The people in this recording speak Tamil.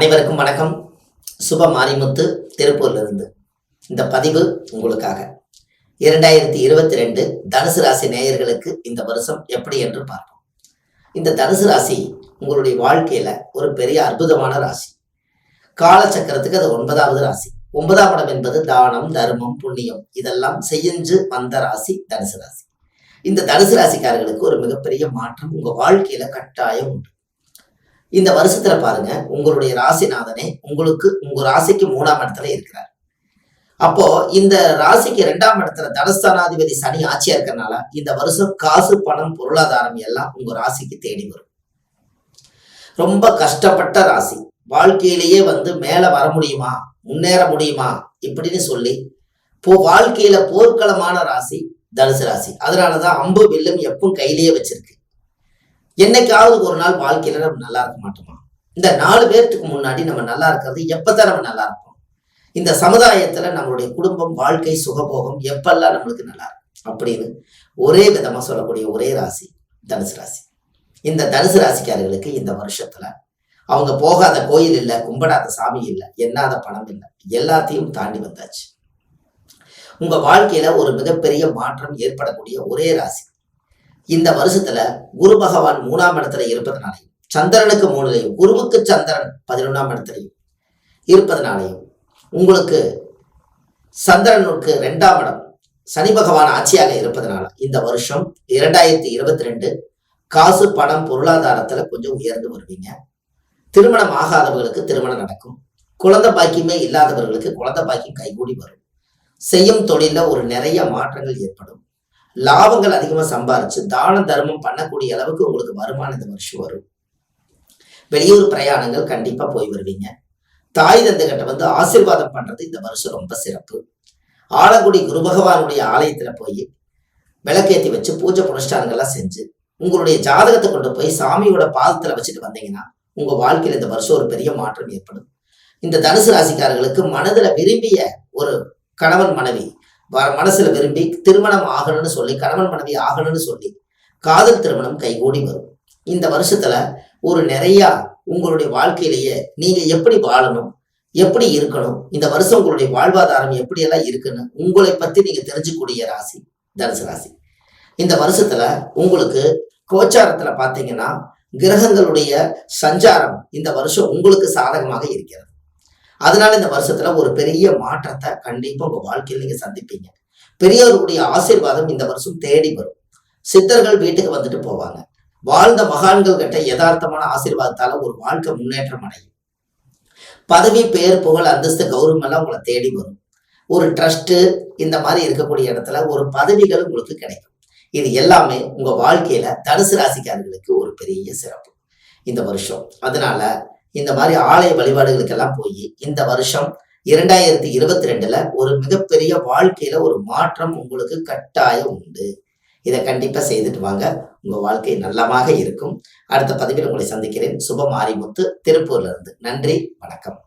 அனைவருக்கும் வணக்கம். சுப மாரிமுத்து திருப்பூர்லிருந்து இந்த பதிவு உங்களுக்காக. 2022 தனுசு ராசி நேயர்களுக்கு இந்த வருஷம் எப்படி என்று பார்ப்போம். இந்த தனுசு ராசி உங்களுடைய வாழ்க்கையில ஒரு பெரிய அற்புதமான ராசி. காலச்சக்கரத்துக்கு அது 9வது ராசி. 9ஆம் இடம் என்பது தானம், தர்மம், புண்ணியம் இதெல்லாம் செஞ்சு வந்த ராசி தனுசு ராசி. இந்த தனுசு ராசிக்காரர்களுக்கு ஒரு மிகப்பெரிய மாற்றம் உங்க வாழ்க்கையில கட்டாயம் உண்டு. இந்த வருஷத்துல பாருங்க, உங்களுடைய ராசிநாதனே உங்க ராசிக்கு 3ஆம் இடத்துல இருக்கிறார். அப்போ இந்த ராசிக்கு 2ஆம் இடத்துல தனஸ்தானாதிபதி சனி ஆட்சியா இருக்கிறதுனால இந்த வருஷம் காசு, பணம், பொருளாதாரம் எல்லாம் உங்க ராசிக்கு தேடி வரும். ரொம்ப கஷ்டப்பட்ட ராசி, வாழ்க்கையிலேயே மேல வர முடியுமா, முன்னேற முடியுமா இப்படின்னு சொல்லி வாழ்க்கையில போர்க்களமான ராசி தனுசு ராசி. அதனாலதான் அம்பு வில்லும் எப்பவும் கையிலேயே வச்சிருக்கு. என்னைக்காவது ஒரு நாள் வாழ்க்கையில நம்ம நல்லா இருக்க மாட்டோமா? இந்த 4 பேர்த்துக்கு முன்னாடி நம்ம நல்லா இருக்கிறது எப்பதான் நம்ம நல்லா இருப்போம்? இந்த சமுதாயத்துல நம்மளுடைய குடும்பம், வாழ்க்கை, சுகபோகம் எப்பெல்லாம் நம்மளுக்கு நல்லா இருக்கும் அப்படின்னு ஒரே விதமா சொல்லக்கூடிய ஒரே ராசி தனுசு ராசி. இந்த தனுசு ராசிக்காரர்களுக்கு இந்த வருஷத்துல அவங்க போகாத கோயில் இல்லை, கும்பிடாத சாமி இல்லை, எண்ணாத பணம் இல்லை, எல்லாத்தையும் தாண்டி வந்தாச்சு. உங்க வாழ்க்கையில ஒரு மிகப்பெரிய மாற்றம் ஏற்படக்கூடிய ஒரே ராசி. இந்த வருஷத்துல குரு பகவான் 3ஆம் இடத்துல இருப்பதனாலையும், சந்திரனுக்கு 3லையும், குருவுக்கு சந்திரன் 11ஆம் இடத்துலையும் இருப்பதனாலையும், உங்களுக்கு சந்திரனுக்கு 2ஆம் இடம் சனி பகவான் ஆட்சியாக இருப்பதனால இந்த வருஷம் 2022 காசு, பணம், பொருளாதாரத்துல கொஞ்சம் உயர்ந்து வருவீங்க. திருமணம் ஆகாதவர்களுக்கு திருமணம் நடக்கும். குழந்தை பாக்கியமே இல்லாதவர்களுக்கு குழந்தை பாக்கியம் கைகூடி வரும். செய்யும் தொழில ஒரு நிறைய மாற்றங்கள் ஏற்படும். லாபங்கள் அதிகமா சம்பாரிச்சு தான தர்மம் பண்ணக்கூடிய அளவுக்கு உங்களுக்கு வருமானம் இந்த வருஷம் வரும். வெளியூர் பிரயாணங்கள் கண்டிப்பா போய் வருவீங்க. தாய் தந்தைகிட்ட ஆசீர்வாதம் பண்றது இந்த வருஷம் ரொம்ப சிறப்பு. ஆலங்குடி குரு பகவானுடைய ஆலயத்துல போய் விளக்கேற்றி வச்சு பூஜை புனஸ்டானங்கள்லாம் செஞ்சு உங்களுடைய ஜாதகத்தை கொண்டு போய் சாமியோட பாதத்துல வச்சுட்டு வந்தீங்கன்னா உங்க வாழ்க்கையில இந்த வருஷம் ஒரு பெரிய மாற்றம் ஏற்படும். இந்த தனுசு ராசிக்காரர்களுக்கு மனதுல விரும்பிய ஒரு கணவன் மனைவி மனசுல விரும்பி திருமணம் ஆகணும்னு சொல்லி, கணவன் மனைவி ஆகணும்னு சொல்லி காதல் திருமணம் கைகூடி வரும். இந்த வருஷத்துல ஒரு நிறைய உங்களுடைய வாழ்க்கையிலேயே நீங்க எப்படி வாழணும், எப்படி இருக்கணும், இந்த வருஷம் உங்களுடைய வாழ்வாதாரம் எப்படியெல்லாம் இருக்குன்னு உங்களை பத்தி நீங்க தெரிஞ்சுக்கூடிய ராசி தனுசு ராசி. இந்த வருஷத்துல உங்களுக்கு கோச்சாரத்துல பாத்தீங்கன்னா கிரகங்களுடைய சஞ்சாரம் இந்த வருஷம் உங்களுக்கு சாதகமாக இருக்கிறது. அதனால இந்த வருஷத்துல ஒரு பெரிய மாற்றத்தை கண்டிப்பா உங்க வாழ்க்கையில் நீங்க சந்திப்பீங்க. பெரியவர்களுடைய ஆசீர்வாதம் இந்த வருஷம் தேடி வரும். சித்தர்கள் வீட்டுக்கு வந்துட்டு போவாங்க. வாழ்ந்த மகான்கள் கிட்ட யதார்த்தமான ஆசீர்வாதத்தால ஒரு வாழ்க்கை முன்னேற்றம் அடையும். பதவி, பேர், புகழ், அந்தஸ்து, கௌரவம் எல்லாம் உங்களை தேடி வரும். ஒரு ட்ரஸ்ட் இந்த மாதிரி இருக்கக்கூடிய இடத்துல ஒரு பதவிகள் உங்களுக்கு கிடைக்கும். இது எல்லாமே உங்க வாழ்க்கையில தனுசு ராசிக்காரர்களுக்கு ஒரு பெரிய சிறப்பு இந்த வருஷம். அதனால இந்த மாதிரி ஆலய வழிபாடுகளுக்கெல்லாம் போய் இந்த வருஷம் 2022 ஒரு மிகப்பெரிய வாழ்க்கையில ஒரு மாற்றம் உங்களுக்கு கட்டாயம் உண்டு. இதை கண்டிப்பா செய்துட்டு வாங்க. உங்க வாழ்க்கை நல்லமாக இருக்கும். அடுத்த பதிவில் உங்களை சந்திக்கிறேன். சுப மாரிமுத்து திருப்பூர்ல இருந்து. நன்றி, வணக்கம்.